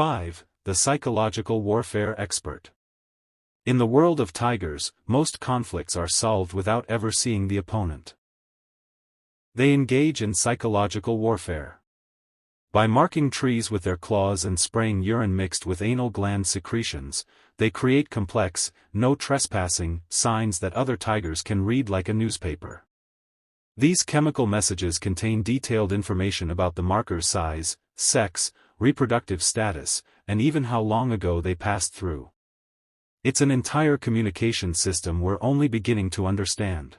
5. The psychological warfare expert. In the world of tigers, most conflicts are solved without ever seeing the opponent. They engage in psychological warfare. By marking trees with their claws and spraying urine mixed with anal gland secretions, they create complex, no trespassing, signs that other tigers can read like a newspaper. These chemical messages contain detailed information about the marker's size, sex, reproductive status, and even how long ago they passed through. It's an entire communication system we're only beginning to understand.